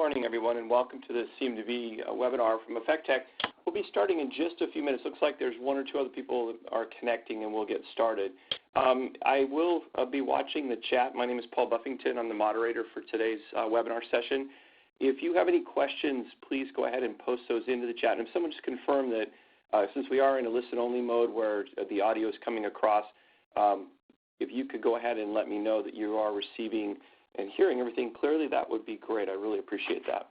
morning, everyone, and welcome to the CMDB webinar from EffectTech. We'll be starting in just a few minutes. Looks like there's one or two other people that are connecting, and we'll get started. I will be watching the chat. My name is Paul Buffington. I'm the moderator for today's webinar session. If you have any questions, please go ahead and post those into the chat. And if someone just confirm that since we are in a listen-only mode where the audio is coming across, if you could go ahead and let me know that you are receiving and hearing everything clearly, that would be great. I really appreciate that.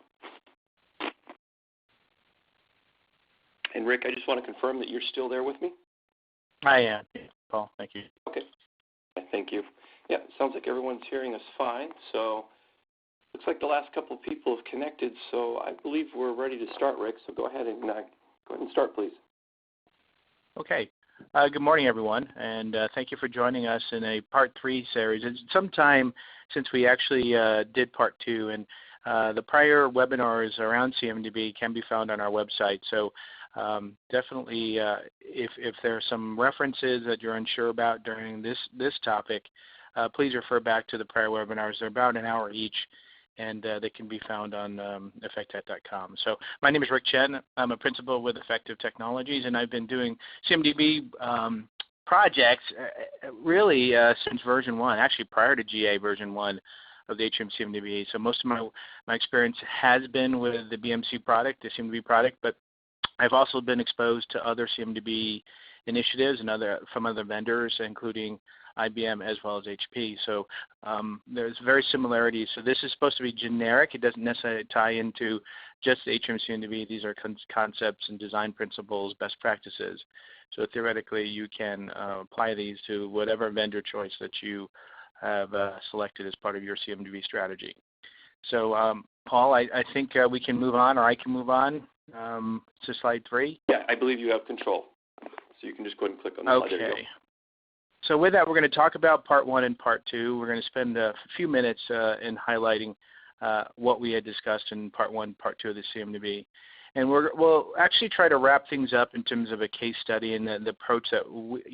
And Rick, I just want to confirm that you're still there with me? I am, Paul. Thank you. Okay. Thank you. Yeah, it sounds like everyone's hearing us fine. So looks like the last couple of people have connected. So I believe we're ready to start, Rick. So go ahead and start, please. Okay. Good morning, everyone, and thank you for joining us in a Part 3 series. It's some time since we actually did Part 2, and the prior webinars around CMDB can be found on our website. So definitely, if there are some references that you're unsure about during this topic, please refer back to the prior webinars. They're about an hour each, and they can be found on EffectTech.com. So my name is Rick Chen. I'm a principal with Effective Technologies, and I've been doing CMDB projects really since version 1, actually prior to GA version 1 of the HM CMDB. So most of my experience has been with the BMC product, the CMDB product, but I've also been exposed to other CMDB initiatives and from other vendors, including IBM as well as HP. So there's very similarities. So this is supposed to be generic. It doesn't necessarily tie into just HM CMDB. These are concepts and design principles, best practices. So theoretically, you can apply these to whatever vendor choice that you have selected as part of your CMDB strategy. So Paul, I think we can move on, or I can move on to slide 3. Yeah, I believe you have control. So you can just go ahead and click on the slide. There you go. So with that, we're going to talk about Part 1 and Part 2. We're going to spend a few minutes in highlighting what we had discussed in Part 1, Part 2 of the CMDB. And we'll actually try to wrap things up in terms of a case study and the approach that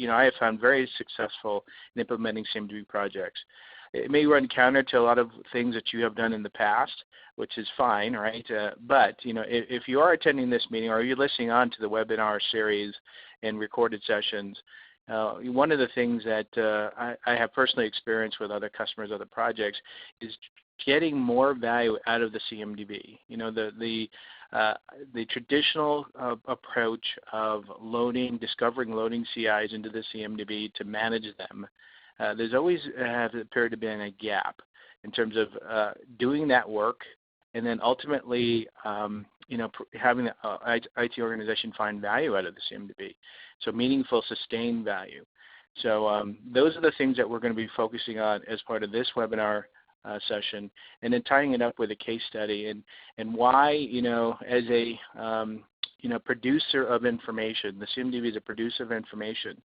I have found very successful in implementing CMDB projects. It may run counter to a lot of things that you have done in the past, which is fine, right? But if you are attending this meeting or you're listening on to the webinar series and recorded sessions, one of the things that I have personally experienced with other customers, other projects, is getting more value out of the CMDB. The traditional approach of discovering loading CIs into the CMDB to manage them, there's always appeared to be a gap in terms of doing that work and then ultimately having the IT organization find value out of the CMDB. So meaningful, sustained value. So those are the things that we're going to be focusing on as part of this webinar session, and then tying it up with a case study and why, as a producer of information, the CMDB is a producer of information,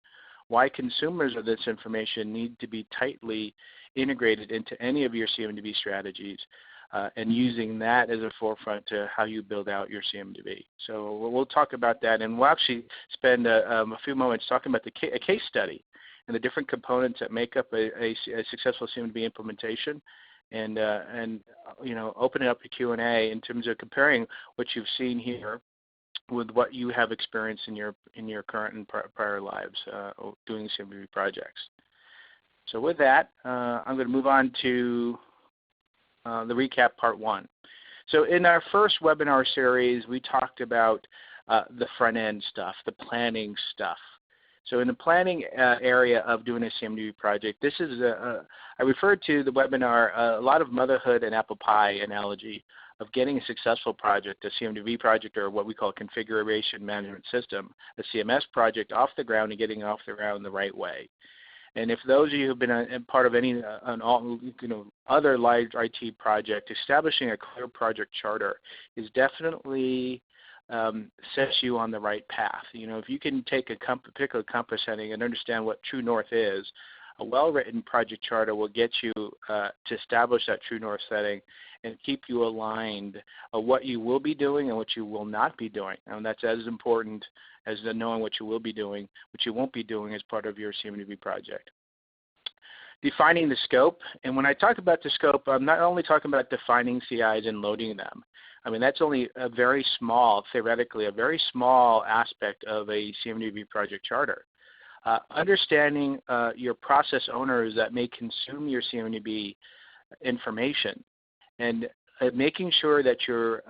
why consumers of this information need to be tightly integrated into any of your CMDB strategies, and using that as a forefront to how you build out your CMDB. So we'll talk about that, and we'll actually spend a few moments talking about a case study and the different components that make up a successful CMDB implementation, and open it up to Q&A in terms of comparing what you've seen here with what you have experienced in your current and prior lives doing CMDB projects. So with that, I'm going to move on to the recap Part 1. So in our first webinar series, we talked about the front-end stuff, the planning stuff. So in the planning area of doing a CMDB project, this is I referred to the webinar a lot of motherhood and apple pie analogy of getting a successful project, a CMDB project, or what we call configuration management system, a CMS project, off the ground and getting off the ground the right way. And if those of you who have been a part of any other large IT project, establishing a clear project charter is definitely sets you on the right path. If you can take a particular compass heading and understand what true north is, a well-written project charter will get you to establish that true north setting and keep you aligned of what you will be doing and what you will not be doing. And that's as important as knowing what you will be doing, what you won't be doing as part of your CMDB project. defining the scope. And when I talk about the scope, I'm not only talking about defining CIs and loading them. I mean, that's only a very small, theoretically, a very small aspect of a CMDB project charter. Understanding your process owners that may consume your CMDB information, and making sure that your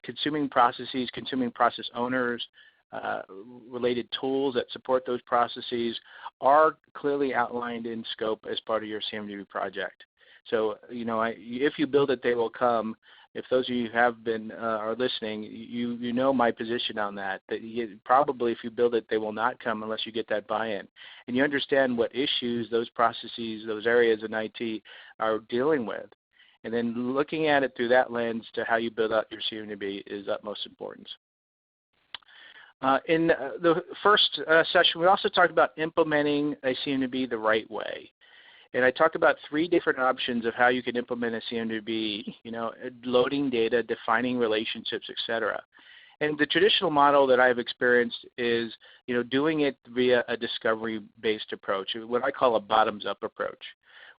consuming processes, consuming process owners, related tools that support those processes are clearly outlined in scope as part of your CMDB project. So, if you build it, they will come. If those of you who have been are listening, you know my position on that. That probably if you build it, they will not come unless you get that buy-in, and you understand what issues those processes, those areas in IT are dealing with, and then looking at it through that lens to how you build out your CMDB is utmost importance. In the first session, we also talked about implementing a CMDB the right way. And I talked about 3 different options of how you can implement a CMDB, loading data, defining relationships, etc. And the traditional model that I've experienced is, doing it via a discovery-based approach, what I call a bottoms-up approach,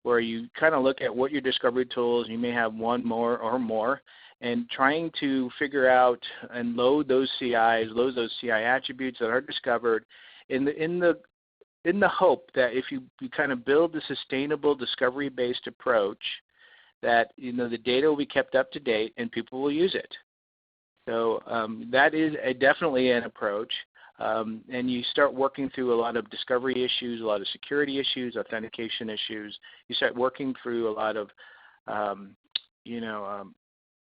where you kind of look at what your discovery tools, you may have one more or more, and trying to figure out and load those CIs, load those CI attributes that are discovered in the hope that if you kind of build the sustainable discovery-based approach, that the data will be kept up to date and people will use it. So that is definitely an approach, and you start working through a lot of discovery issues, a lot of security issues, authentication issues. You start working through a lot of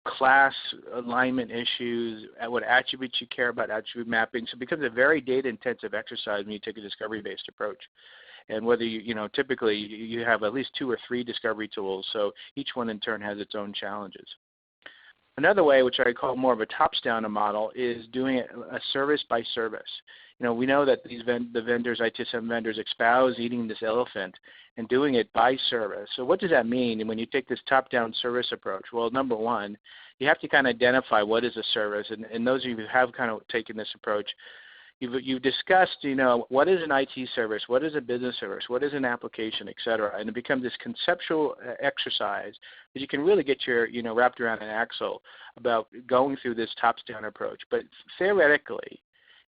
class alignment issues, what attributes you care about, attribute mapping. So it becomes a very data-intensive exercise when you take a discovery-based approach. And whether typically you have at least 2 or 3 discovery tools, so each one in turn has its own challenges. Another way, which I call more of a tops-down model, is doing it a service by service. We know that the vendors, ITSM vendors, espouse eating this elephant and doing it by service. So what does that mean when you take this top-down service approach? Well, number one, you have to kind of identify what is a service. And those of you who have kind of taken this approach, you've discussed, what is an IT service, what is a business service, what is an application, et cetera. And it becomes this conceptual exercise that you can really get your, wrapped around an axle about going through this tops-down approach. But theoretically,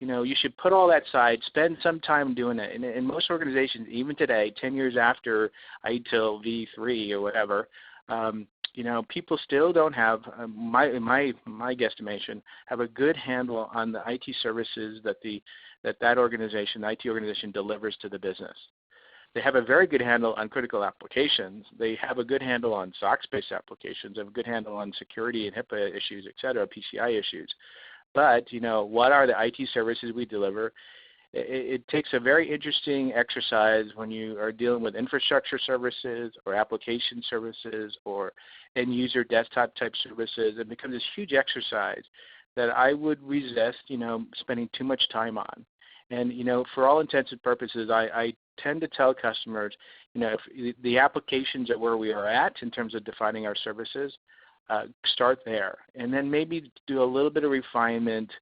you should put all that aside, spend some time doing it. And in most organizations, even today, 10 years after ITIL v3 or whatever, people still don't have, my guesstimation, have a good handle on the IT services that organization, the IT organization, delivers to the business. They have a very good handle on critical applications. They have a good handle on SOX-based applications. They have a good handle on security and HIPAA issues, et cetera, PCI issues. But, what are the IT services we deliver? It takes a very interesting exercise when you are dealing with infrastructure services or application services or end-user desktop-type services. It becomes this huge exercise that I would resist, spending too much time on. And, for all intents and purposes, I tend to tell customers, if the applications are where we are at in terms of defining our services, start there, and then maybe do a little bit of refinement,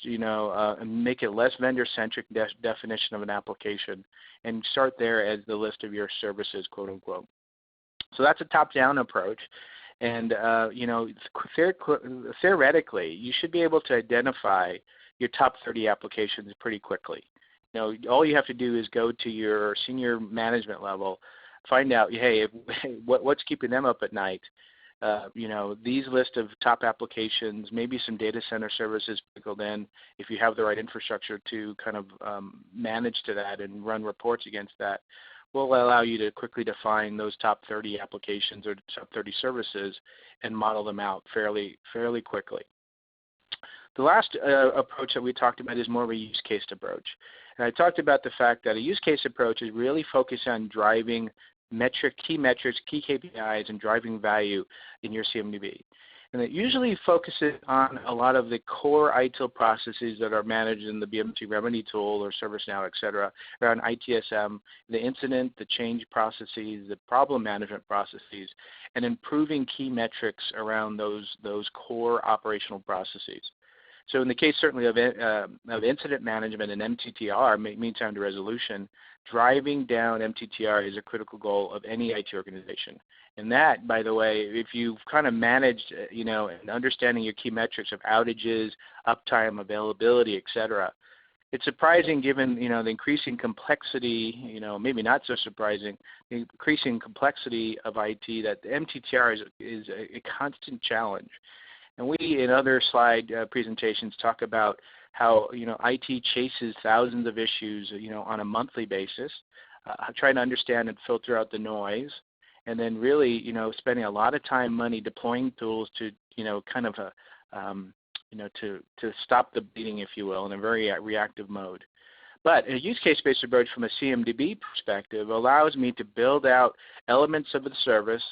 and make it less vendor-centric definition of an application, and start there as the list of your services, quote unquote. So that's a top-down approach, and theoretically, you should be able to identify your top 30 applications pretty quickly. All you have to do is go to your senior management level, find out, hey, what's keeping them up at night. These list of top applications, maybe some data center services sprinkled in if you have the right infrastructure to kind of manage to that and run reports against that, will allow you to quickly define those top 30 applications or top 30 services and model them out fairly quickly. The last approach that we talked about is more of a use case approach. And I talked about the fact that a use case approach is really focused on driving key metrics, key KPIs, and driving value in your CMDB. And it usually focuses on a lot of the core ITIL processes that are managed in the BMT Remedy tool or ServiceNow, et cetera, around ITSM, the incident, the change processes, the problem management processes, and improving key metrics around those core operational processes. So in the case certainly of incident management and MTTR, mean time to resolution, driving down MTTR is a critical goal of any IT organization. And that, by the way, if you've kind of managed, and understanding your key metrics of outages, uptime, availability, et cetera, it's surprising given, the increasing complexity, maybe not so surprising, the increasing complexity of IT that the MTTR is a constant challenge. And we, in other slide presentations, talk about how, IT chases thousands of issues, on a monthly basis, trying to understand and filter out the noise, and then really, spending a lot of time, money deploying tools to, to stop the bleeding, if you will, in a very reactive mode. But a use case-based approach from a CMDB perspective allows me to build out elements of the service,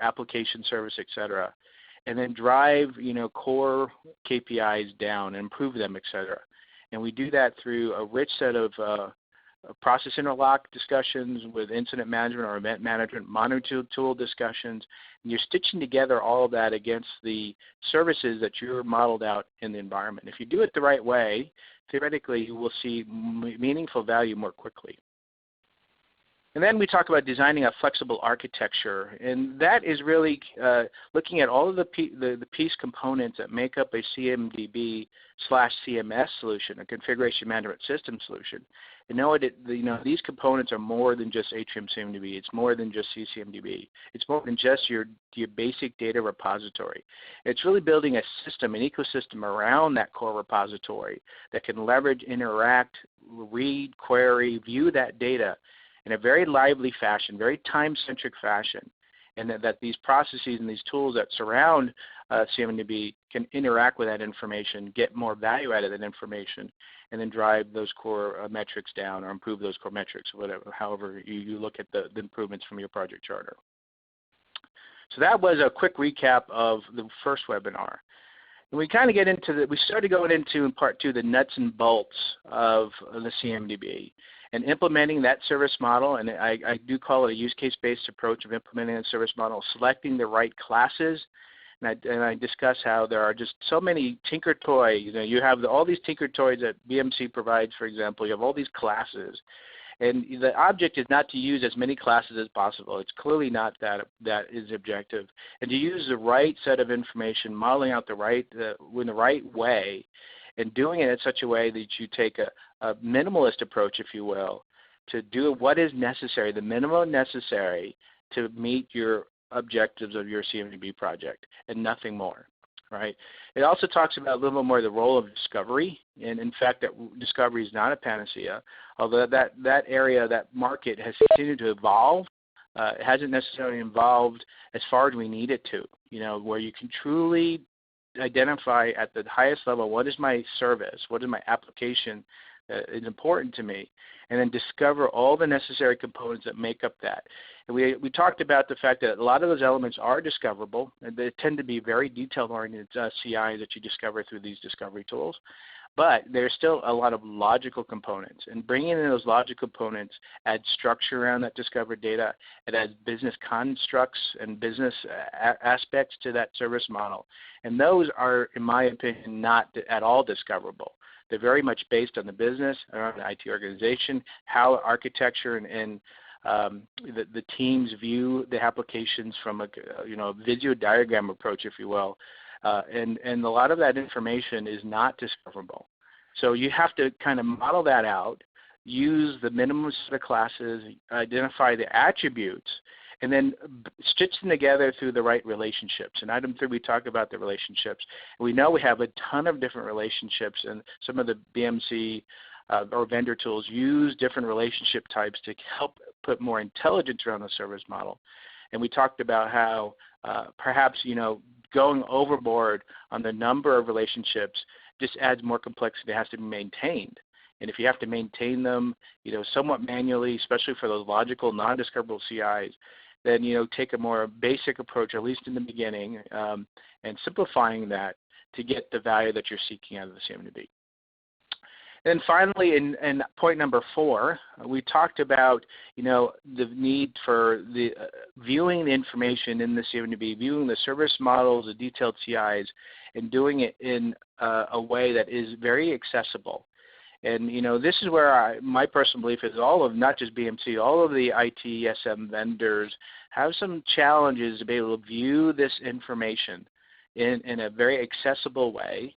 application service, et cetera, and then drive, core KPIs down and improve them, et cetera. And we do that through a rich set of process interlock discussions with incident management or event management, monitoring tool discussions, and you're stitching together all of that against the services that you're modeled out in the environment. If you do it the right way, theoretically you will see meaningful value more quickly. And then we talk about designing a flexible architecture, and that is really looking at all of the piece components that make up a CMDB/CMS solution, a configuration management system solution. And these components are more than just Atrium CMDB. It's more than just CCMDB. It's more than just your basic data repository. It's really building a system, an ecosystem around that core repository that can leverage, interact, read, query, view that data in a very lively fashion, very time-centric fashion, and that these processes and these tools that surround CMDB can interact with that information, get more value out of that information, and then drive those core metrics down or improve those core metrics, whatever, however you look at the improvements from your project charter. So that was a quick recap of the first webinar. And we kind of get into we started going into, in part two, the nuts and bolts of the CMDB and implementing that service model. And I do call it a use case-based approach of implementing a service model, selecting the right classes. And I discuss how there are just so many tinker toys. You have all these tinker toys that BMC provides, for example. You have all these classes. And the object is not to use as many classes as possible. It's clearly not that is the objective. And to use the right set of information, modeling out in the right way, and doing it in such a way that you take a minimalist approach, if you will, to do what is necessary, the minimum necessary to meet your objectives of your CMDB project and nothing more, right? It also talks about a little bit more the role of discovery, and in fact that discovery is not a panacea, although that area, that market has continued to evolve. It hasn't necessarily evolved as far as we need it to, where you can truly identify at the highest level what is my service, what is my application that is important to me, and then discover all the necessary components that make up that. And we talked about the fact that a lot of those elements are discoverable, and they tend to be very detail-oriented CI that you discover through these discovery tools. But there's still a lot of logical components, and bringing in those logical components adds structure around that discovered data. It adds business constructs and business aspects to that service model. And those are, in my opinion, not at all discoverable. They're very much based on the business, around the IT organization, how architecture and the teams view the applications from a video diagram approach, if you will. And a lot of that information is not discoverable. So you have to kind of model that out, use the minimum set of classes, identify the attributes, and then stitch them together through the right relationships. In item 3, we talk about the relationships. We know we have a ton of different relationships, and some of the BMC or vendor tools use different relationship types to help put more intelligence around the service model. And we talked about how perhaps going overboard on the number of relationships just adds more complexity that has to be maintained. And if you have to maintain them, somewhat manually, especially for those logical, non-discoverable CIs, then take a more basic approach, at least in the beginning, and simplifying that to get the value that you're seeking out of the CMDB. And finally, in point number 4, we talked about, the need for the viewing the information in the CMDB, viewing the service models, the detailed CIs, and doing it in a way that is very accessible. And this is where my personal belief is not just BMC, all of the ITSM vendors have some challenges to be able to view this information in a very accessible way,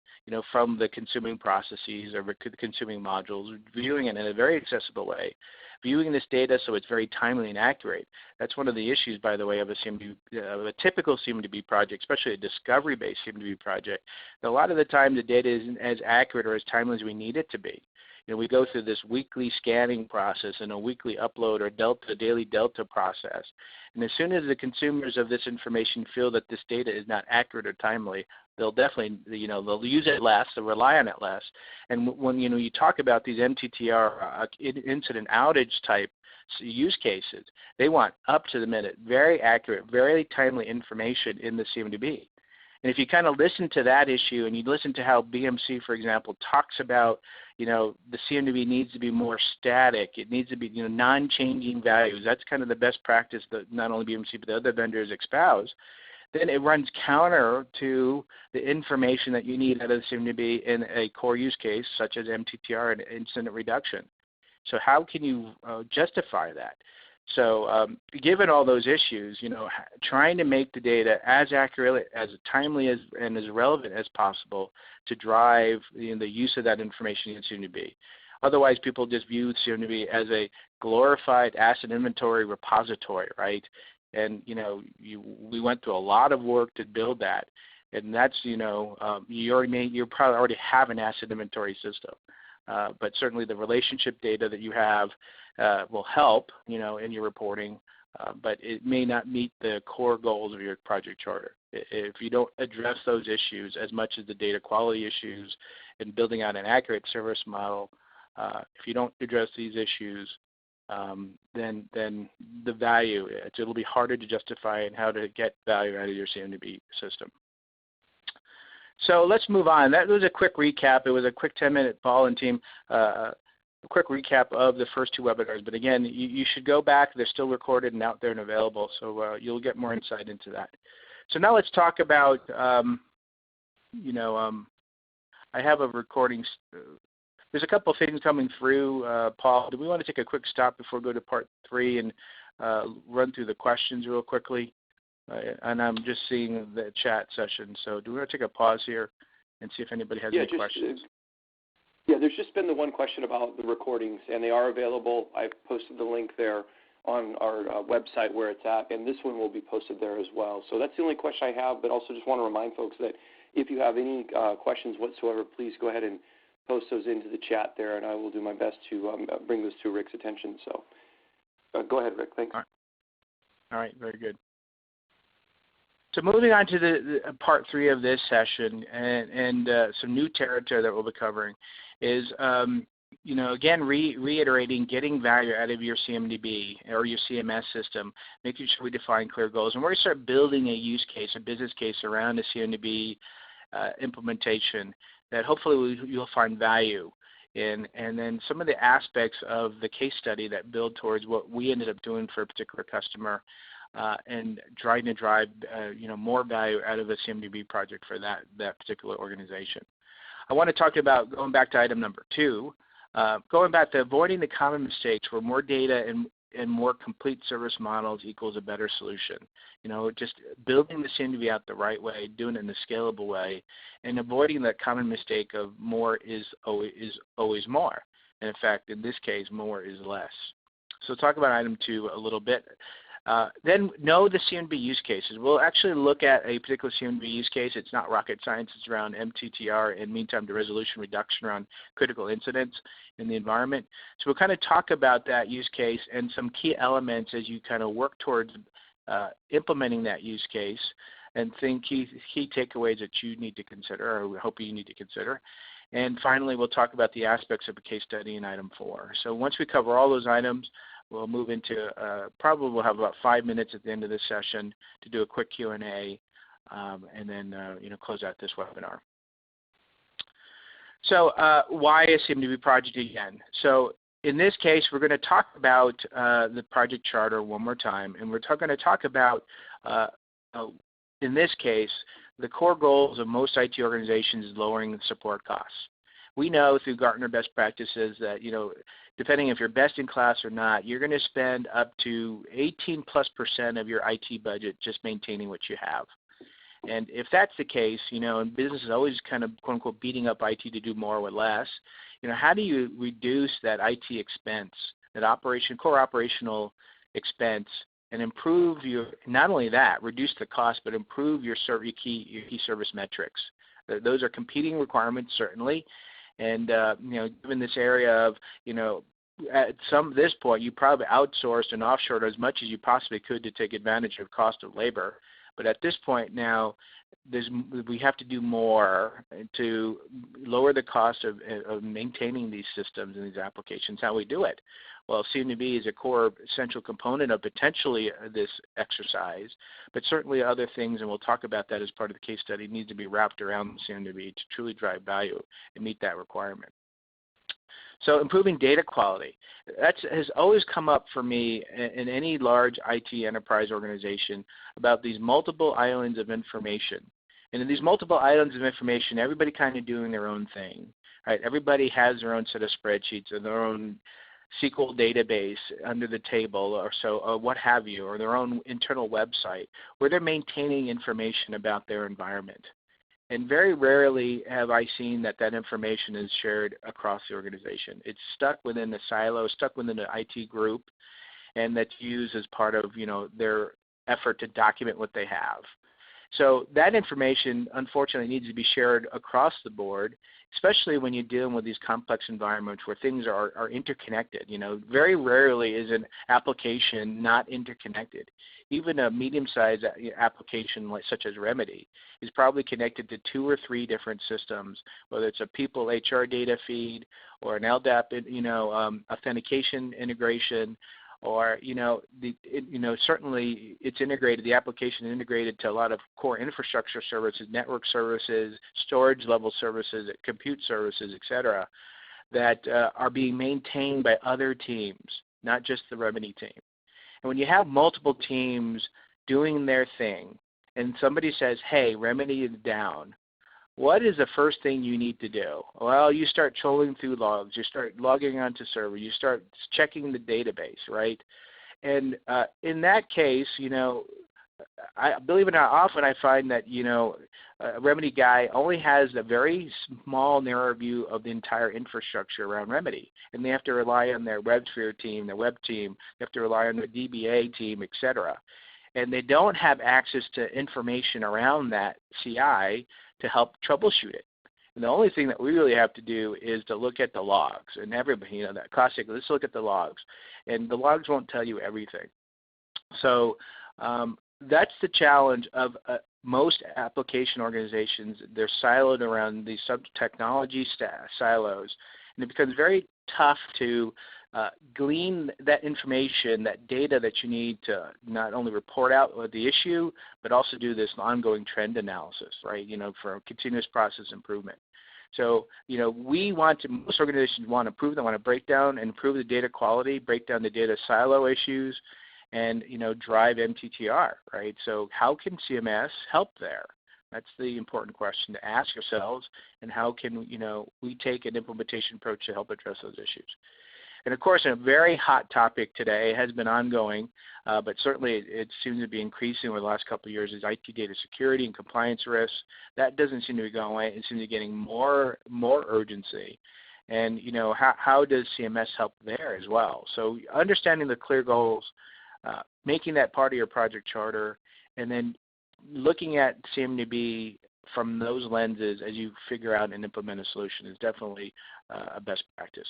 from the consuming processes or the consuming modules, viewing it in a very accessible way, viewing this data so it's very timely and accurate. That's one of the issues, by the way, of a typical CMDB project, especially a discovery-based CMDB project. A lot of the time the data isn't as accurate or as timely as we need it to be. We go through this weekly scanning process and a weekly upload or daily delta process. And as soon as the consumers of this information feel that this data is not accurate or timely, they'll definitely, they'll use it less, they'll rely on it less. And when, you talk about these MTTR incident outage type use cases, they want up to the minute, very accurate, very timely information in the CMDB. And if you kind of listen to that issue and you listen to how BMC, for example, talks about, the CMDB needs to be more static. It needs to be, non-changing values. That's kind of the best practice that not only BMC but the other vendors espouse. Then it runs counter to the information that you need out of the CMDB in a core use case such as MTTR and incident reduction. So how can you justify that? So given all those issues, trying to make the data as accurate, as timely and as relevant as possible to drive the use of that information in CMDB. Otherwise, people just view CMDB as a glorified asset inventory repository, right? And we went through a lot of work to build that, and that's you probably already have an asset inventory system. But certainly the relationship data that you have will help, in your reporting, but it may not meet the core goals of your project charter. If you don't address those issues as much as the data quality issues and building out an accurate service model, if you don't address these issues, then the value, it'll be harder to justify and how to get value out of your CMDB system. So let's move on. That was a quick recap. It was a quick 10-minute, Paul and team, a quick recap of the first 2 webinars. But again, you should go back. They're still recorded and out there and available, so you'll get more insight into that. So now let's talk about, I have a recording. There's a couple of things coming through, Paul. Do we want to take a quick stop before we go to part 3 and run through the questions real quickly? And I'm just seeing the chat session. So do we want to take a pause here and see if anybody has any questions? There's just been the one question about the recordings, and they are available. I've posted the link there on our website where it's at, and this one will be posted there as well. So that's the only question I have, but also just want to remind folks that if you have any questions whatsoever, please go ahead and post those into the chat there, and I will do my best to bring those to Rick's attention. So go ahead, Rick. Thanks. All right, very good. So moving on to the part 3 of this session and some new territory that we'll be covering is, again, reiterating getting value out of your CMDB or your CMS system, making sure we define clear goals. And we're going to start building a use case, a business case around the CMDB implementation that hopefully you'll find value in. And then some of the aspects of the case study that build towards what we ended up doing for a particular customer and trying to drive more value out of a CMDB project for that particular organization. I want to talk about, going back to item number 2, going back to avoiding the common mistakes where more data and more complete service models equals a better solution. Just building the CMDB out the right way, doing it in a scalable way, and avoiding that common mistake of more is always more. And in fact, in this case, more is less. So talk about item 2 a little bit. Then know the CMDB use cases. We'll actually look at a particular CMDB use case. It's not rocket science. It's around MTTR and mean time to resolution reduction around critical incidents in the environment. So we'll kind of talk about that use case and some key elements as you kind of work towards implementing that use case and key takeaways that you need to consider, or we hope you need to consider. And finally, we'll talk about the aspects of a case study in item 4. So once we cover all those items, we'll move into probably we'll have about 5 minutes at the end of this session to do a quick Q&A, and then close out this webinar. So why a CMDB project again? So in this case, we're going to talk about the project charter one more time, and we're going to talk about, in this case, the core goals of most IT organizations is lowering the support costs. We know through Gartner best practices that, depending if you're best in class or not, you're going to spend up to 18+% of your IT budget just maintaining what you have. And if that's the case, and business is always kind of quote unquote beating up IT to do more with less, how do you reduce that IT expense, that core operational expense, and improve not only that, reduce the cost, but improve your key service metrics? Those are competing requirements, certainly. And, given this area of, at this point, you probably outsourced and offshored as much as you possibly could to take advantage of cost of labor. But at this point now, we have to do more to lower the cost of maintaining these systems and these applications. How we do it? Well, CMDB is a core essential component of potentially this exercise, but certainly other things, and we'll talk about that as part of the case study, need to be wrapped around CMDB to truly drive value and meet that requirement. So improving data quality. That has always come up for me in any large IT enterprise organization about these multiple islands of information. And in these multiple islands of information, everybody kind of doing their own thing, right? Everybody has their own set of spreadsheets or their own SQL database under the table or so, or what have you, or their own internal website where they're maintaining information about their environment. And very rarely have I seen that information is shared across the organization. It's stuck within the silo, stuck within the IT group, and that's used as part of their effort to document what they have. So that information, unfortunately, needs to be shared across the board, especially when you're dealing with these complex environments where things are interconnected. Very rarely is an application not interconnected. Even a medium-sized application such as Remedy is probably connected to 2 or 3 different systems, whether it's a people HR data feed or an LDAP authentication integration, or certainly it's integrated. The application is integrated to a lot of core infrastructure services, network services, storage level services, compute services, etc., that are being maintained by other teams, not just the Remedy team. And when you have multiple teams doing their thing, and somebody says, "Hey, Remedy is down," what is the first thing you need to do? Well, you start trolling through logs. You start logging onto server. You start checking the database, right? And in that case, believe it or not, often I find that, a Remedy guy only has a very small, narrow view of the entire infrastructure around Remedy. And they have to rely on their WebSphere team, their web team. They have to rely on their DBA team, et cetera. And they don't have access to information around that CI to help troubleshoot it. And the only thing that we really have to do is to look at the logs. And everybody, that classic, let's look at the logs. And the logs won't tell you everything. So that's the challenge of most application organizations. They're siloed around these sub-technology silos. And it becomes very tough to glean that information, that data that you need to not only report out the issue, but also do this ongoing trend analysis, right, for continuous process improvement. So, most organizations want to improve. They want to break down and improve the data quality, break down the data silo issues, and, drive MTTR, right? So how can CMS help there? That's the important question to ask yourselves, and how can, we take an implementation approach to help address those issues. And of course, a very hot topic today, has been ongoing, but certainly it seems to be increasing over the last couple of years, is IT data security and compliance risks. That doesn't seem to be going away. It seems to be getting more urgency. And how does CMS help there as well? So understanding the clear goals, making that part of your project charter, and then looking at CMDB from those lenses as you figure out and implement a solution is definitely a best practice.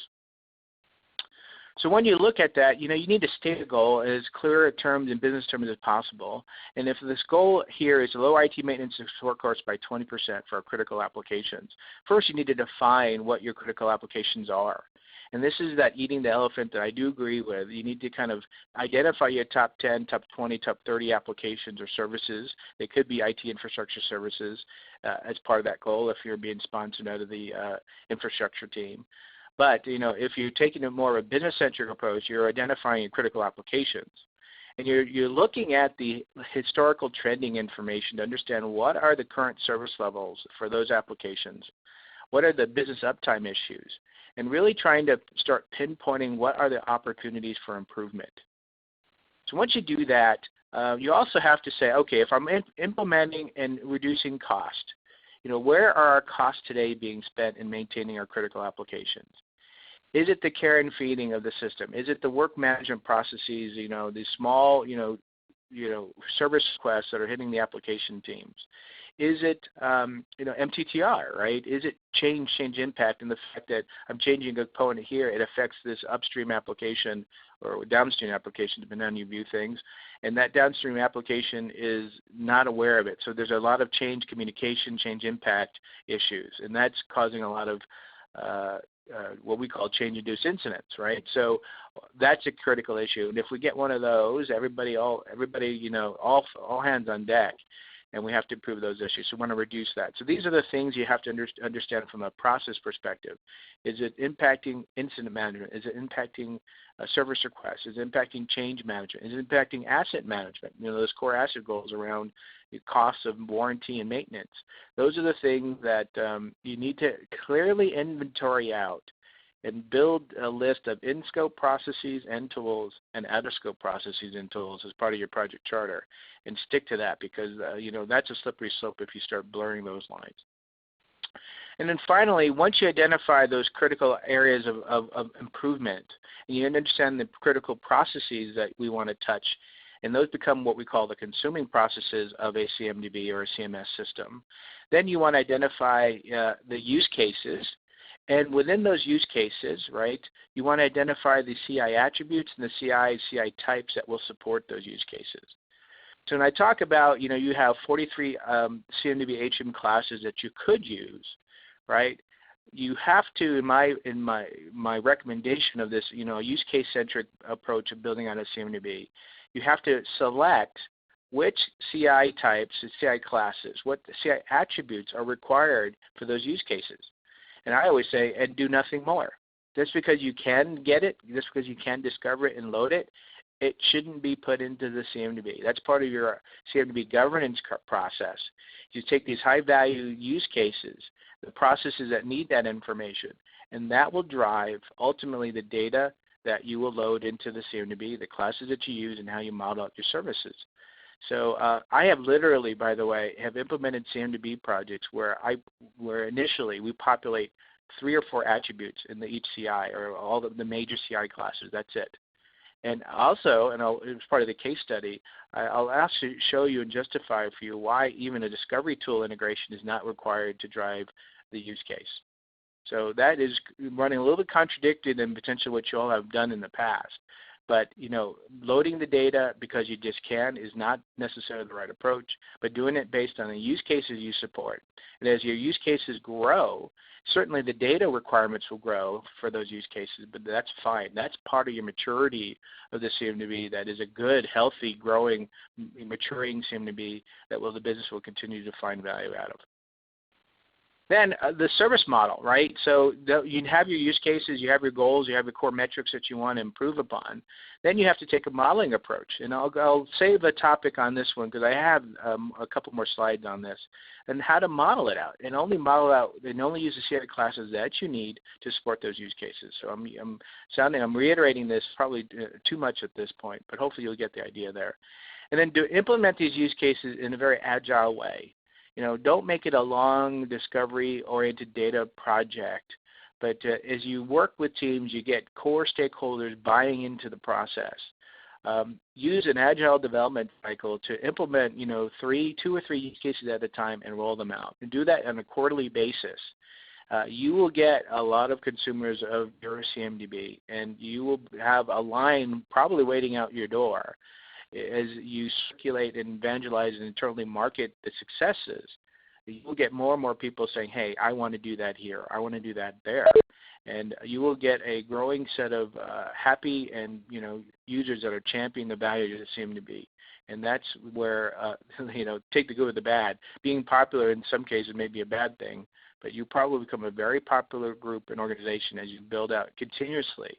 So when you look at that, you need to state a goal in as clear terms and business terms as possible. And if this goal here is to lower IT maintenance and support costs by 20% for our critical applications, first you need to define what your critical applications are. And this is that eating the elephant that I do agree with. You need to kind of identify your top 10, top 20, top 30 applications or services. They could be IT infrastructure services as part of that goal if you're being sponsored out of the infrastructure team. But if you're taking a more of a business-centric approach, you're identifying your critical applications. And you're looking at the historical trending information to understand what are the current service levels for those applications, what are the business uptime issues, and really trying to start pinpointing what are the opportunities for improvement. So once you do that, you also have to say, okay, if I'm implementing and reducing cost, where are our costs today being spent in maintaining our critical applications? Is it the care and feeding of the system? Is it the work management processes, these small, service requests that are hitting the application teams? Is it, MTTR, right? Is it change impact in the fact that I'm changing a component here, it affects this upstream application or downstream application, depending on how you view things, and that downstream application is not aware of it. So there's a lot of change communication, change impact issues, and that's causing a lot of what we call change-induced incidents, right? So that's a critical issue. And if we get one of those, everybody, all hands on deck, and we have to improve those issues. So we want to reduce that. So these are the things you have to understand from a process perspective. Is it impacting incident management? Is it impacting service requests? Is it impacting change management? Is it impacting asset management? Those core asset goals around the costs of warranty and maintenance. Those are the things that you need to clearly inventory out and build a list of in-scope processes and tools and out-of-scope processes and tools as part of your project charter, and stick to that, because that's a slippery slope if you start blurring those lines. And then finally, once you identify those critical areas of improvement, and you understand the critical processes that we want to touch, and those become what we call the consuming processes of a CMDB or a CMS system, then you want to identify the use cases. And within those use cases, right, you want to identify the CI attributes and the CI types that will support those use cases. So when I talk about, you have 43 CMDB HM classes that you could use, right? You have to, in my recommendation of this, use case centric approach of building on a CMDB, you have to select which CI types, CI classes, what the CI attributes are required for those use cases. And I always say, and do nothing more. Just because you can get it, just because you can discover it and load it, it shouldn't be put into the CMDB. That's part of your CMDB governance process. You take these high-value use cases, the processes that need that information, and that will drive ultimately the data that you will load into the CMDB, the classes that you use, and how you model out your services. So I have literally, by the way, have implemented CMDB projects where initially we populate 3 or 4 attributes in each CI, or all the major CI classes. That's it. And also, as part of the case study, I'll actually show you and justify for you why even a discovery tool integration is not required to drive the use case. So that is running a little bit contradicted in potentially what you all have done in the past. But, loading the data because you just can is not necessarily the right approach, but doing it based on the use cases you support. And as your use cases grow, certainly the data requirements will grow for those use cases, but that's fine. That's part of your maturity of the CMDB. That is a good, healthy, growing, maturing CMDB that the business will continue to find value out of. Then the service model, right? So you have your use cases, you have your goals, you have your core metrics that you want to improve upon. Then you have to take a modeling approach. And I'll save a topic on this one because I have a couple more slides on this, and how to model it out. And only model out and only use the CI classes that you need to support those use cases. So I'm reiterating this probably too much at this point, but hopefully you'll get the idea there. And then to implement these use cases in a very agile way. Don't make it a long discovery-oriented data project, but as you work with teams, you get core stakeholders buying into the process. Use an agile development cycle to implement, 2 or 3 use cases at a time and roll them out. And do that on a quarterly basis. You will get a lot of consumers of your CMDB, and you will have a line probably waiting out your door as you circulate and evangelize and internally market the successes. you will get more and more people saying, hey, I want to do that here, I want to do that there. And you will get a growing set of happy and users that are championing the value that seem to be. And that's where, take the good with the bad. Being popular in some cases may be a bad thing, but you probably become a very popular group and organization as you build out continuously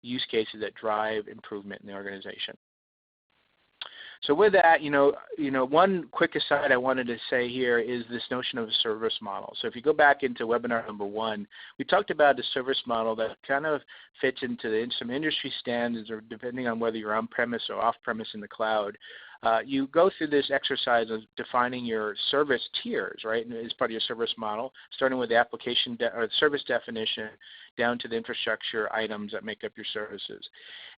use cases that drive improvement in the organization. So with that, one quick aside I wanted to say here is this notion of a service model. So if you go back into webinar number 1, we talked about a service model that kind of fits into some industry standards, or depending on whether you're on-premise or off-premise in the cloud. You go through this exercise of defining your service tiers, right, as part of your service model, starting with the application or service definition down to the infrastructure items that make up your services.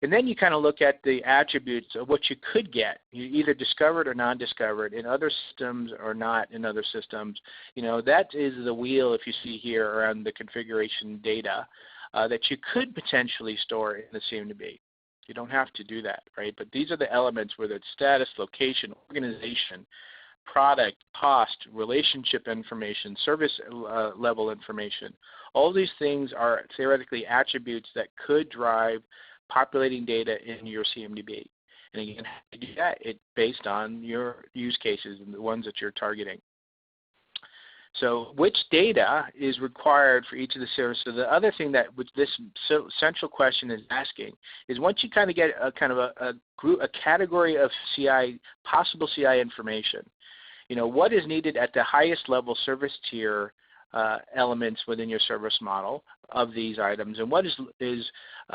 And then you kind of look at the attributes of what you could get, either discovered or non-discovered in other systems or not in other systems. That is the wheel, if you see here, around the configuration data that you could potentially store in the CMDB. You don't have to do that, right? But these are the elements, whether it's status, location, organization, product, cost, relationship information, service level information. All these things are theoretically attributes that could drive populating data in your CMDB. And again, how to do that? It's based on your use cases and the ones that you're targeting. So which data is required for each of the services? So the other thing that which this central question is asking is, once you kind of get a category of possible CI information, what is needed at the highest level service tier elements within your service model of these items, and what is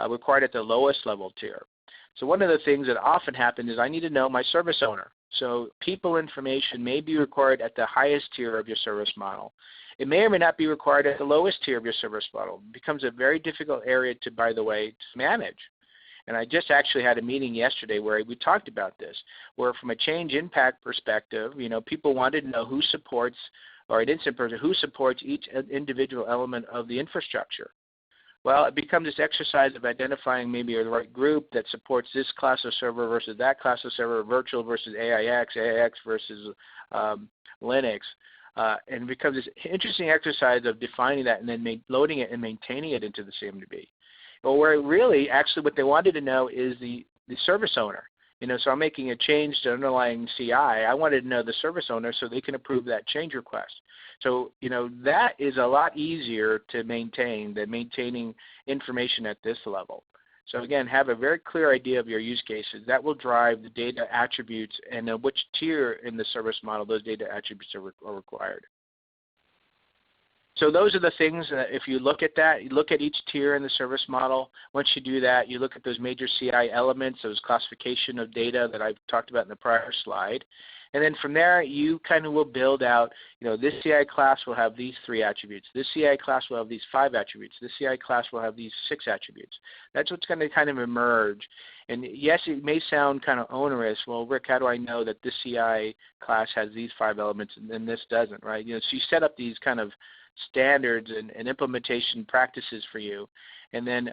required at the lowest level tier. So one of the things that often happens is I need to know my service owner. So people information may be required at the highest tier of your service model. It may or may not be required at the lowest tier of your service model. It becomes a very difficult area to, by the way, to manage. And I just actually had a meeting yesterday where we talked about this, where from a change impact perspective, people wanted to know who supports, or an incident person, who supports each individual element of the infrastructure. Well, it becomes this exercise of identifying maybe the right group that supports this class of server versus that class of server, virtual versus AIX versus Linux. And it becomes this interesting exercise of defining that and then loading it and maintaining it into the CMDB. Well, where really, actually, what they wanted to know is the service owner. So I'm making a change to underlying CI. I wanted to know the service owner so they can approve that change request. So, that is a lot easier to maintain than maintaining information at this level. So again, have a very clear idea of your use cases. That will drive the data attributes and which tier in the service model those data attributes are required. So those are the things, if you look at that, you look at each tier in the service model. Once you do that, you look at those major CI elements, those classification of data that I've talked about in the prior slide. And then from there, you kind of will build out, this CI class will have these 3 attributes. This CI class will have these 5 attributes. This CI class will have these 6 attributes. That's what's going to kind of emerge. And yes, it may sound kind of onerous. Well, Rick, how do I know that this CI class has these 5 elements and this doesn't, right? So you set up these kind of standards and implementation practices for you. And then,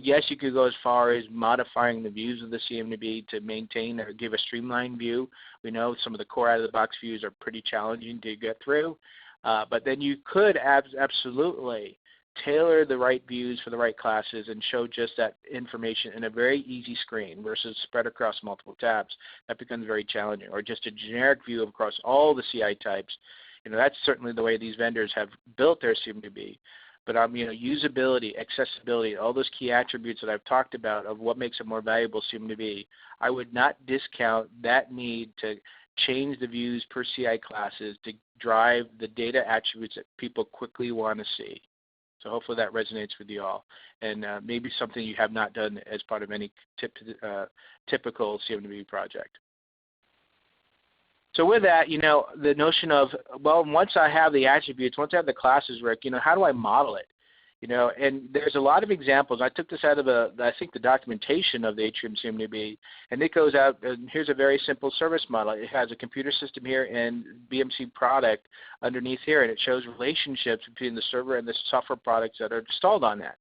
yes, you could go as far as modifying the views of the CMDB to maintain or give a streamlined view. We know some of the core out-of-the-box views are pretty challenging to get through. But then you could absolutely tailor the right views for the right classes and show just that information in a very easy screen versus spread across multiple tabs. That becomes very challenging. Or just a generic view across all the CI types. That's certainly the way these vendors have built their CMDB. But usability, accessibility, all those key attributes that I've talked about of what makes a more valuable CMDB, I would not discount that need to change the views per CI classes to drive the data attributes that people quickly want to see. So hopefully that resonates with you all, and maybe something you have not done as part of any typical CMDB project. So with that, the notion of, well, once I have the attributes, once I have the classes, Rick, how do I model it? And there's a lot of examples. I took this out of I think the documentation of the Atrium CMDB, and it goes out, and here's a very simple service model. It has a computer system here and BMC product underneath here, and it shows relationships between the server and the software products that are installed on that.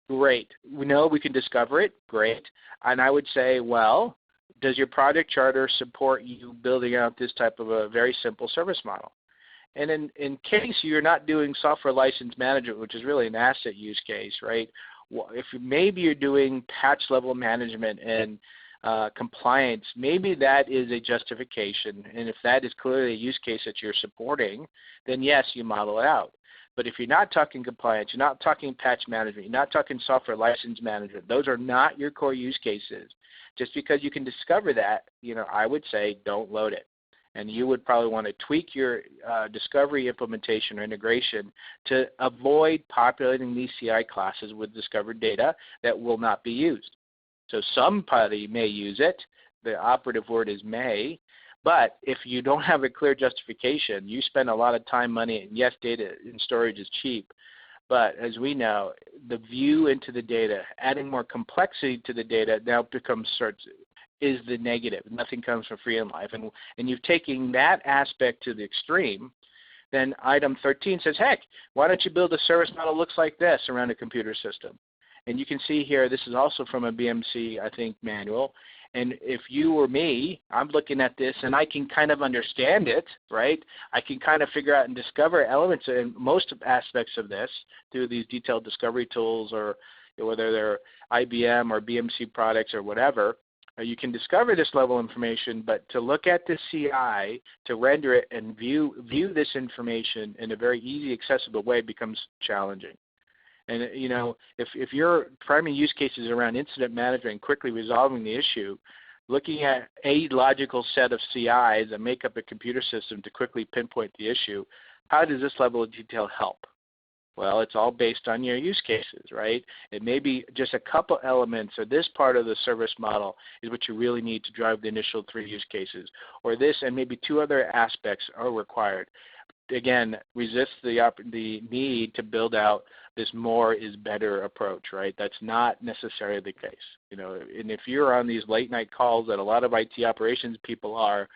Great. We know we can discover it. Great. And I would say, well, does your project charter support you building out this type of a very simple service model? And in case you're not doing software license management, which is really an asset use case, right? If maybe you're doing patch level management and compliance, maybe that is a justification. And if that is clearly a use case that you're supporting, then yes, you model it out. But if you're not talking compliance, you're not talking patch management, you're not talking software license management, those are not your core use cases. Just because you can discover that, I would say don't load it. And you would probably want to tweak your discovery implementation or integration to avoid populating these CI classes with discovered data that will not be used. So somebody may use it. The operative word is may. But if you don't have a clear justification, you spend a lot of time, money, and yes, data and storage is cheap. But as we know, the view into the data, adding more complexity to the data now is the negative. Nothing comes for free in life. And you've taken that aspect to the extreme, then item 13 says, heck, why don't you build a service model that looks like this around a computer system? And you can see here, this is also from a BMC, I think, manual. And if you or me, I'm looking at this and I can kind of understand it, right? I can kind of figure out and discover elements in most aspects of this through these detailed discovery tools, or whether they're IBM or BMC products or whatever. You can discover this level of information, but to look at the CI, to render it and view this information in a very easy, accessible way becomes challenging. And if your primary use case is around incident management and quickly resolving the issue, looking at a logical set of CIs that make up a computer system to quickly pinpoint the issue, how does this level of detail help? Well, it's all based on your use cases, right? It may be just a couple elements, or this part of the service model is what you really need to drive the initial 3 use cases, or this and maybe 2 other aspects are required. Again, resist the need to build out this more is better approach, right? That's not necessarily the case. And if you're on these late night calls that a lot of IT operations people are,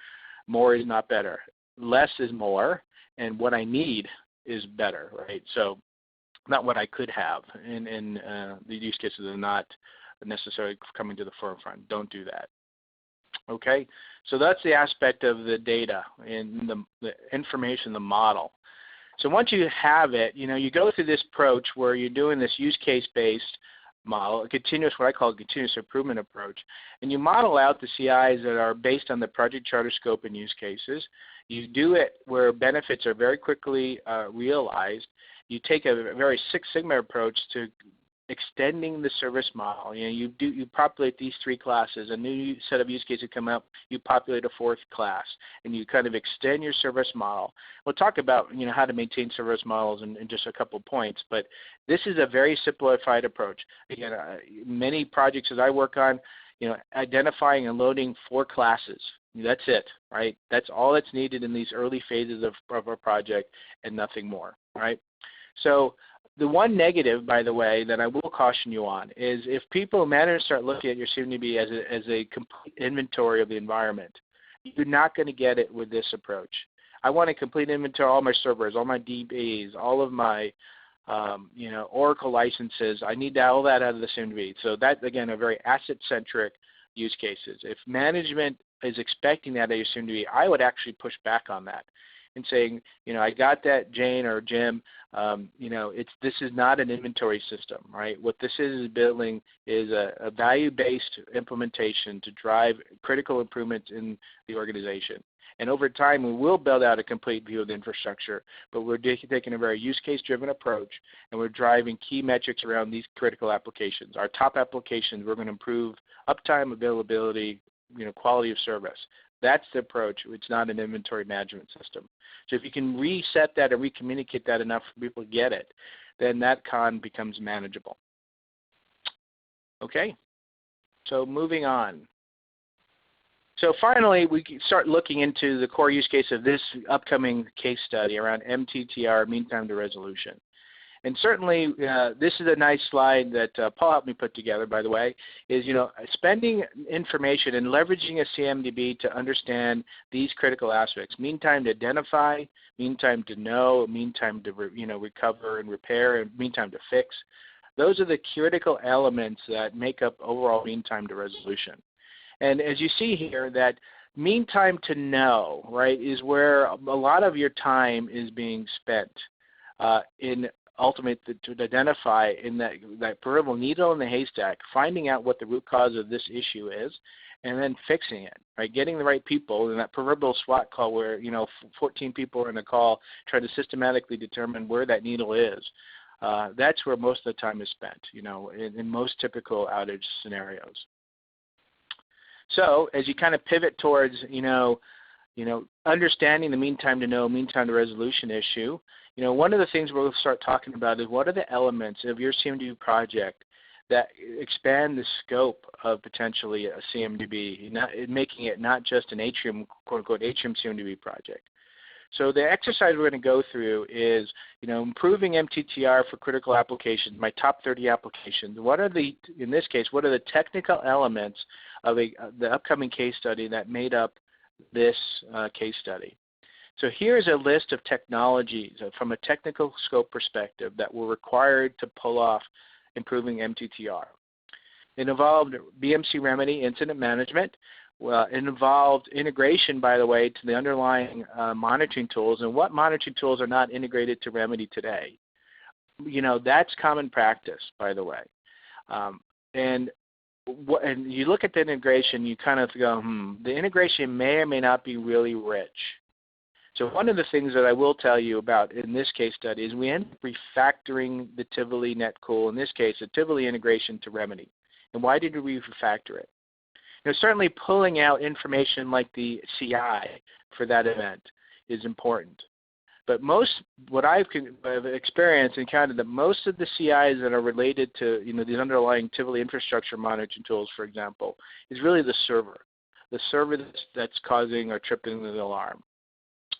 more is not better. Less is more, and what I need is better, right? So not what I could have, and the use cases are not necessarily coming to the forefront. Don't do that. Okay, so that's the aspect of the data and the information, the model. So once you have it, you go through this approach where you're doing this use case-based model, what I call a continuous improvement approach, and you model out the CIs that are based on the project charter scope and use cases. You do it where benefits are very quickly realized. You take a very Six Sigma approach to extending the service model. You populate these 3 classes, a new set of use cases come up, you populate a 4th class, and you kind of extend your service model. We'll talk about how to maintain service models in just a couple points, but this is a very simplified approach. Again, many projects that I work on, identifying and loading 4 classes. That's it, right? That's all that's needed in these early phases of a project and nothing more, right? So the one negative, by the way, that I will caution you on is if people manage to start looking at your CMDB as a complete inventory of the environment, you're not going to get it with this approach. I want a complete inventory of all my servers, all my DBs, all of my Oracle licenses. I need all that out of the CMDB. So that, again, are very asset-centric use cases. If management is expecting that at your CMDB, I would actually push back on that and saying, I got that, Jane or Jim, this is not an inventory system, right? What this is building is a value-based implementation to drive critical improvements in the organization. And over time, we will build out a complete view of the infrastructure, but we're taking a very use case-driven approach, and we're driving key metrics around these critical applications. Our top applications, we're going to improve uptime, availability, quality of service. That's the approach. It's not an inventory management system. So if you can reset that or recommunicate that enough for people to get it, then that con becomes manageable. Okay, so moving on. So finally, we can start looking into the core use case of this upcoming case study around MTTR, mean time to resolution. And certainly, this is a nice slide that Paul helped me put together, by the way, is, spending information and leveraging a CMDB to understand these critical aspects: mean time to identify, mean time to know, mean time to recover and repair, and mean time to fix. Those are the critical elements that make up overall mean time to resolution. And as you see here, that mean time to know, right, is where a lot of your time is being spent in ultimately to identify in that proverbial needle in the haystack, finding out what the root cause of this issue is, and then fixing it, right? Getting the right people in that proverbial SWOT call where 14 people are in a call trying to systematically determine where that needle is. That's where most of the time is spent, in most typical outage scenarios. So as you kind of pivot towards, understanding the mean time to know, mean time to resolution issue, one of the things we'll start talking about is what are the elements of your CMDB project that expand the scope of potentially a CMDB, making it not just an Atrium, quote-unquote, Atrium CMDB project. So the exercise we're going to go through is, improving MTTR for critical applications, my top 30 applications. In this case, what are the technical elements of the upcoming case study that made up this case study? So here's a list of technologies from a technical scope perspective that were required to pull off improving MTTR. It involved BMC remedy incident management. Well, it involved integration, by the way, to the underlying monitoring tools. And what monitoring tools are not integrated to remedy today? That's common practice, by the way. And you look at the integration, you kind of go, the integration may or may not be really rich. So one of the things that I will tell you about in this case study is we end up refactoring the Tivoli netcool, in this case, a Tivoli integration to remedy. And why did we refactor it? Certainly pulling out information like the CI for that event is important. But what I've experienced and counted that most of the CIs that are related to these underlying Tivoli infrastructure monitoring tools, for example, is really the server that's causing or tripping the alarm.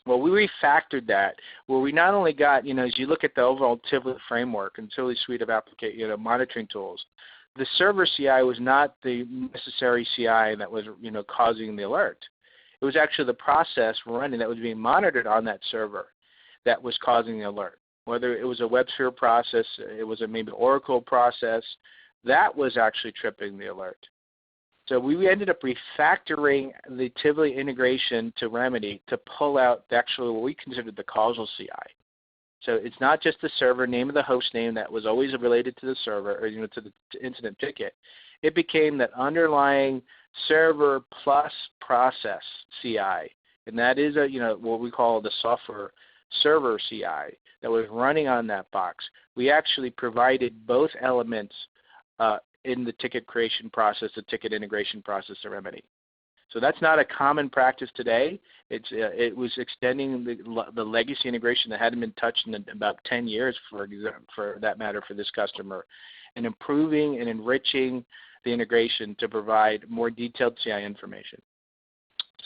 Well, we refactored that where we not only got, as you look at the overall Tivoli framework and Tivoli suite of monitoring tools, the server CI was not the necessary CI that was, causing the alert. It was actually the process running that was being monitored on that server that was causing the alert. Whether it was a WebSphere process, it was a maybe Oracle process, that was actually tripping the alert. So we ended up refactoring the Tivoli integration to remedy to pull out actually what we considered the causal CI. So it's not just the server name of the host name that was always related to the server or to the incident ticket. It became that underlying server plus process CI, and that is what we call the software server CI that was running on that box. We actually provided both elements in the ticket creation process, the ticket integration process to remedy. So that's not a common practice today. It was extending the legacy integration that hadn't been touched in about 10 years, for that matter, for this customer, and improving and enriching the integration to provide more detailed CI information.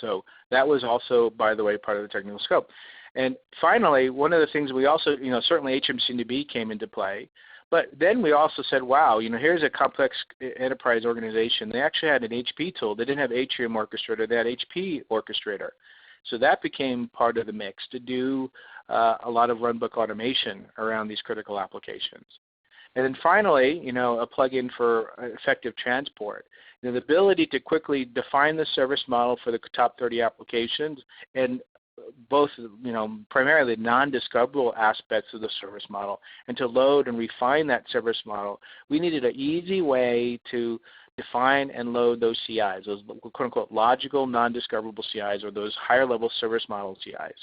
So that was also, by the way, part of the technical scope. And finally, one of the things we also, certainly Atrium CMDB came into play, but then we also said, wow, here's a complex enterprise organization. They actually had an HP tool. They didn't have Atrium Orchestrator. They had HP Orchestrator. So that became part of the mix to do a lot of runbook automation around these critical applications. And then finally, a plugin for effective transport. The ability to quickly define the service model for the top 30 applications and both, primarily non-discoverable aspects of the service model, and to load and refine that service model, we needed an easy way to define and load those CIs, those quote-unquote logical non-discoverable CIs, or those higher-level service model CIs.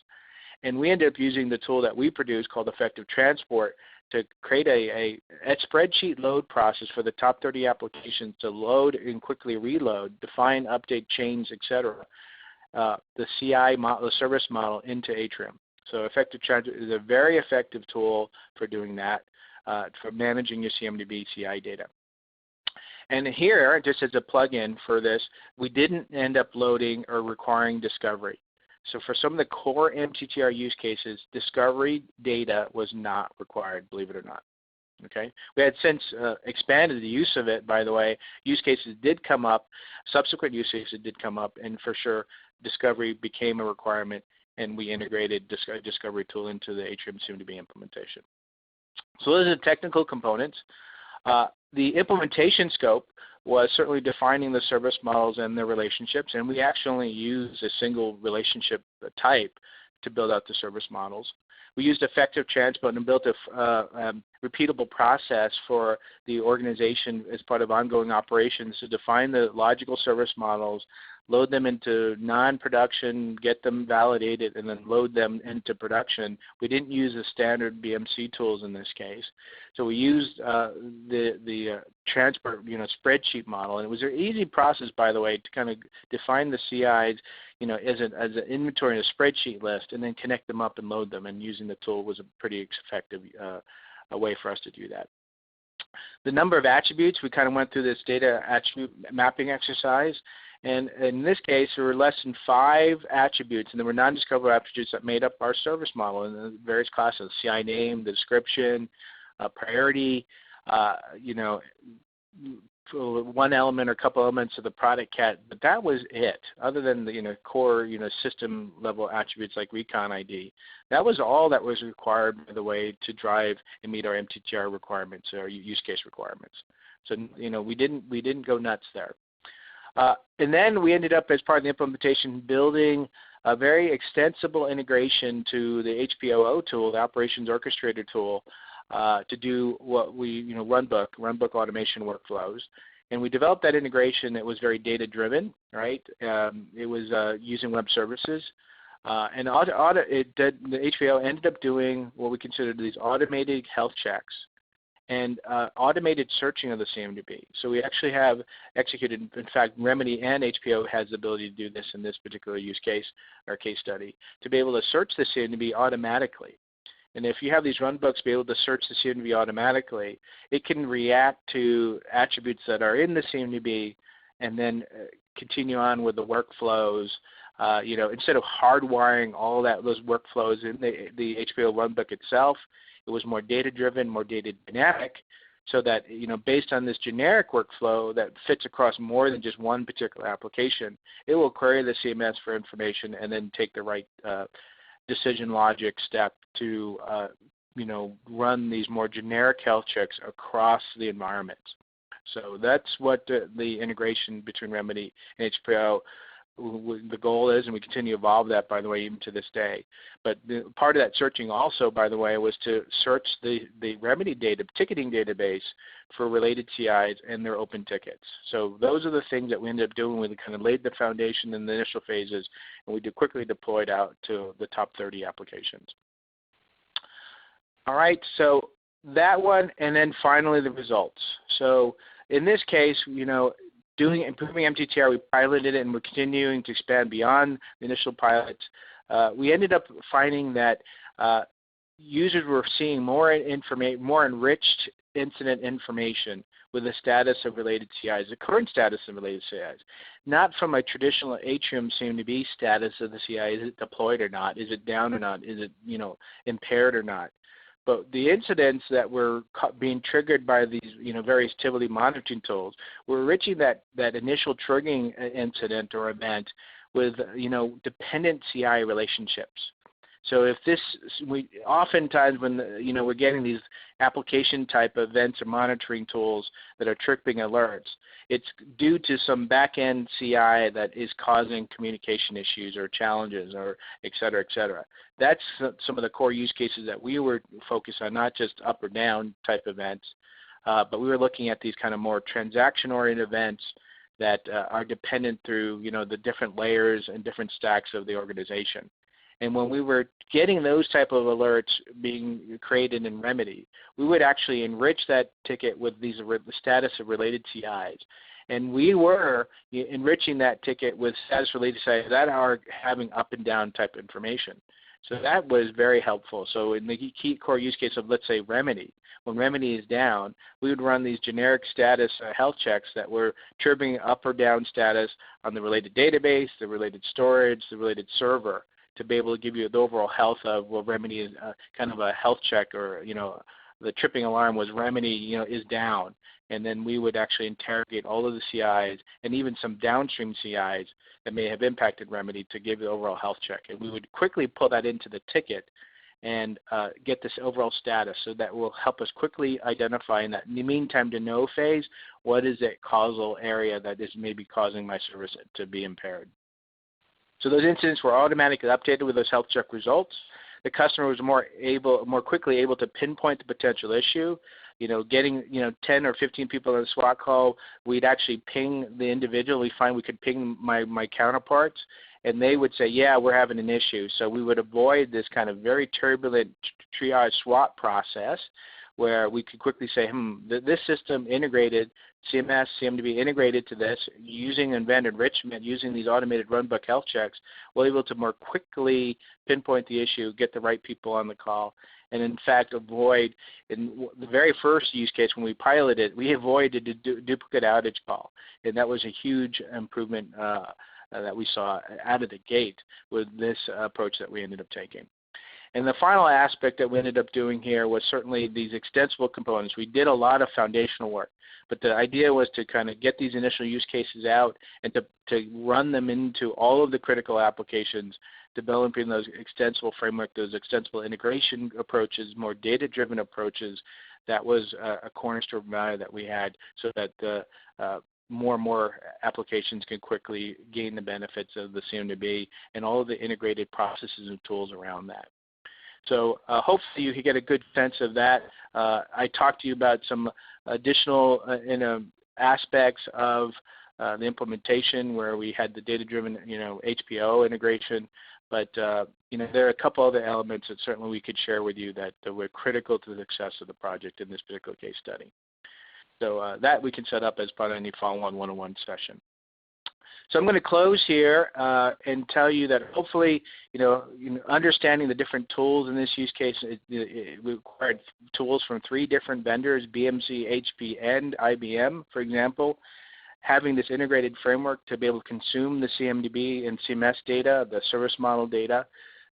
And we ended up using the tool that we produced called Effective Transport to create a spreadsheet load process for the top 30 applications to load and quickly reload, define, update, change, etc. The CI model, the service model into Atrium. So Effective Transport is a very effective tool for doing that, for managing your CMDB CI data. And here, just as a plug-in for this, we didn't end up loading or requiring discovery. So for some of the core MTTR use cases, discovery data was not required, believe it or not. Okay, we had since expanded the use of it, by the way. Use cases did come up, subsequent use cases did come up, and for sure, discovery became a requirement, and we integrated discovery tool into the Atrium CMDB implementation. So those are the technical components. The implementation scope was certainly defining the service models and their relationships, and we actually used a single relationship type to build out the service models. We used effective transport and built a repeatable process for the organization as part of ongoing operations to define the logical service models, load them into non-production, get them validated, and then load them into production. We didn't use the standard BMC tools in this case. So we used the transport spreadsheet model, and it was an easy process, by the way, to kind of define the CIs as an inventory and a spreadsheet list, and then connect them up and load them, and using the tool was a pretty effective a way for us to do that. The number of attributes, we kind of went through this data attribute mapping exercise, and in this case there were less than 5 attributes, and there were non-discoverable attributes that made up our service model in the various classes: CI name, the description, priority, one element or a couple elements of the product cat, but that was it. Other than the core system level attributes like recon ID, that was all that was required, by the way, to drive and meet our MTTR requirements or use case requirements. So we didn't go nuts there. And then we ended up, as part of the implementation, building a very extensible integration to the HPOO tool, the Operations Orchestrator tool, to do what we, runbook automation workflows. And we developed that integration that was very data-driven, right? It was using web services. And the HPO ended up doing what we considered these automated health checks and automated searching of the CMDB. So we actually have executed, in fact, Remedy and HPO has the ability to do this in this particular use case or case study, to be able to search the CMDB automatically. And if you have these runbooks be able to search the CMDB automatically, it can react to attributes that are in the CMDB and then continue on with the workflows. Instead of hardwiring all those workflows in the HPO runbook itself, it was more data-driven, more data dynamic, so that based on this generic workflow that fits across more than just one particular application, it will query the CMS for information and then take the right decision logic step to run these more generic health checks across the environment. So that's what the integration between Remedy and HPO, the goal is, and we continue to evolve that, by the way, even to this day. But part of that searching also, by the way, was to search the Remedy ticketing database for related CIs and their open tickets. So those are the things that we ended up doing. We kind of laid the foundation in the initial phases, and we quickly deployed out to the top 30 applications. All right, so that one, and then finally the results. So in this case, improving MTTR, we piloted it, and we're continuing to expand beyond the initial pilots. We ended up finding that users were seeing more enriched incident information with the status of related CIs, the current status of related CIs, not from a traditional Atrium CMDB status of the CI. Is it deployed or not? Is it down or not? Is it impaired or not? But the incidents that were being triggered by these various activity monitoring tools were enriching that initial triggering incident or event with dependent CI relationships. So if oftentimes when we're getting these application type events or monitoring tools that are tripping alerts, it's due to some back-end CI that is causing communication issues or challenges or et cetera, et cetera. That's some of the core use cases that we were focused on, not just up or down type events, but we were looking at these kind of more transaction-oriented events that are dependent through the different layers and different stacks of the organization. And when we were getting those type of alerts being created in Remedy, we would actually enrich that ticket with the status of related CIs. And we were enriching that ticket with status related CIs that are having up and down type information. So that was very helpful. So in the key core use case of, let's say, Remedy, when Remedy is down, we would run these generic status health checks that were triggering up or down status on the related database, the related storage, the related server, to be able to give you the overall health of, well, Remedy is kind of a health check, or the tripping alarm was Remedy is down, and then we would actually interrogate all of the CIs and even some downstream CIs that may have impacted Remedy to give the overall health check, and we would quickly pull that into the ticket and get this overall status. So that will help us quickly identify in that meantime to know phase, what is that causal area that is maybe causing my service to be impaired. So those incidents were automatically updated with those health check results. The customer was more quickly able to pinpoint the potential issue. Getting 10 or 15 people on a SWAT call, we'd actually ping the individual. We find we could ping my counterparts, and they would say, yeah, we're having an issue. So we would avoid this kind of very turbulent triage SWAT process where we could quickly say, this system integrated, CMS, CMDB integrated to this, using event enrichment, using these automated runbook health checks, we're able to more quickly pinpoint the issue, get the right people on the call, and in fact avoid, in the very first use case when we piloted, we avoided a duplicate outage call. And that was a huge improvement that we saw out of the gate with this approach that we ended up taking. And the final aspect that we ended up doing here was certainly these extensible components. We did a lot of foundational work, but the idea was to kind of get these initial use cases out and to run them into all of the critical applications, developing those extensible framework, those extensible integration approaches, more data-driven approaches. That was a cornerstone value that we had, so that the more and more applications can quickly gain the benefits of the CMDB and all of the integrated processes and tools around that. So hopefully you can get a good sense of that. I talked to you about some additional aspects of the implementation where we had the data-driven, HPO integration, but there are a couple other elements that certainly we could share with you that were critical to the success of the project in this particular case study. So that we can set up as part of any follow-on one-on-one session. So I'm going to close here and tell you that hopefully, understanding the different tools in this use case, we required tools from 3 different vendors, BMC, HP, and IBM, for example. Having this integrated framework to be able to consume the CMDB and CMS data, the service model data,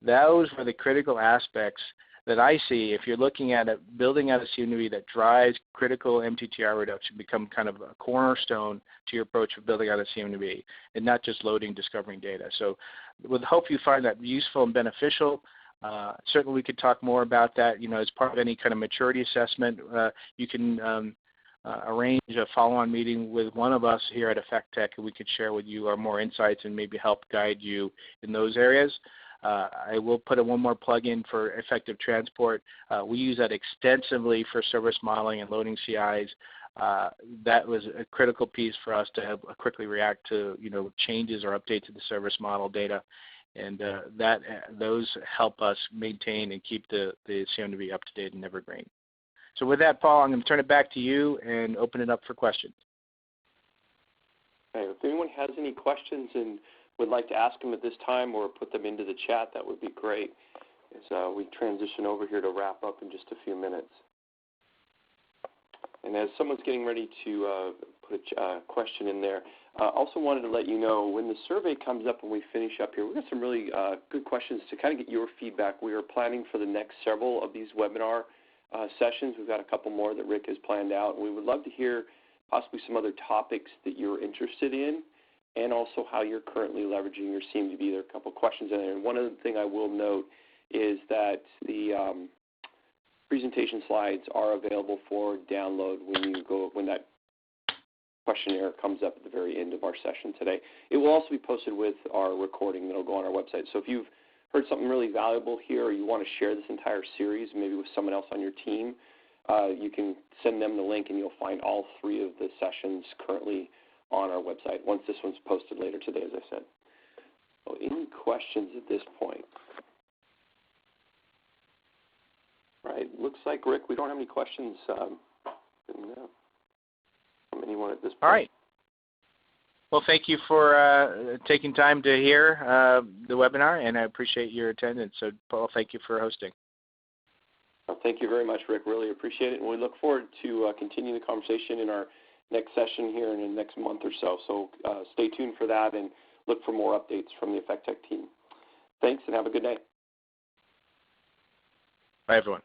those were the critical aspects that I see if you're looking at building out a CMDB that drives critical MTTR reduction, become kind of a cornerstone to your approach of building out a CMDB, and not just loading, discovering data. So with hope you find that useful and beneficial. Certainly we could talk more about that, as part of any kind of maturity assessment. You can arrange a follow-on meeting with one of us here at EffectTech, and we could share with you our more insights and maybe help guide you in those areas. I will put one more plug-in for effective transport. We use that extensively for service modeling and loading CIs. That was a critical piece for us to quickly react to changes or updates to the service model data, and those help us maintain and keep the CMDB up to date and evergreen. So with that, Paul, I'm going to turn it back to you and open it up for questions. Okay, if anyone has any questions and would like to ask them at this time or put them into the chat, that would be great as we transition over here to wrap up in just a few minutes. And as someone's getting ready to put a question in there, also wanted to let you know when the survey comes up and we finish up here, we've got some really good questions to kind of get your feedback. We are planning for the next several of these webinar sessions. We've got a couple more that Rick has planned out, and we would love to hear possibly some other topics that you're interested in, and also how you're currently leveraging your CMDB. There are a couple of questions in there. And one other thing I will note is that the presentation slides are available for download when that questionnaire comes up at the very end of our session today. It will also be posted with our recording that will go on our website. So if you've heard something really valuable here or you want to share this entire series maybe with someone else on your team, you can send them the link and you'll find all 3 of the sessions currently on our website once this one's posted later today, as I said. So any questions at this point? Right, looks like, Rick, we don't have any questions from anyone at this point. All right. Well, thank you for taking time to hear the webinar, and I appreciate your attendance. So, Paul, thank you for hosting. Well, thank you very much, Rick. Really appreciate it, and we look forward to continuing the conversation in our next session here in the next month or so. So stay tuned for that and look for more updates from the EffectTech team. Thanks, and have a good night. Bye, everyone.